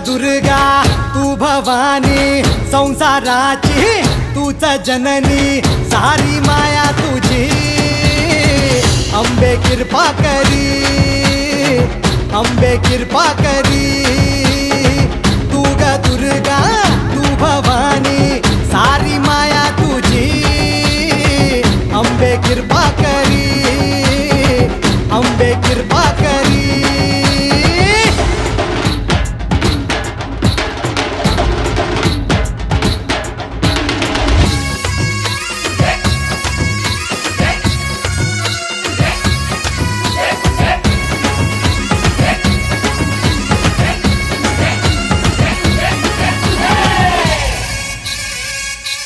दुर्गा तू भवानी संसाराची तूच जननी सारी माया तुझी अंबे कृपा करी अंबे कृपा करी तू ग दुर्गा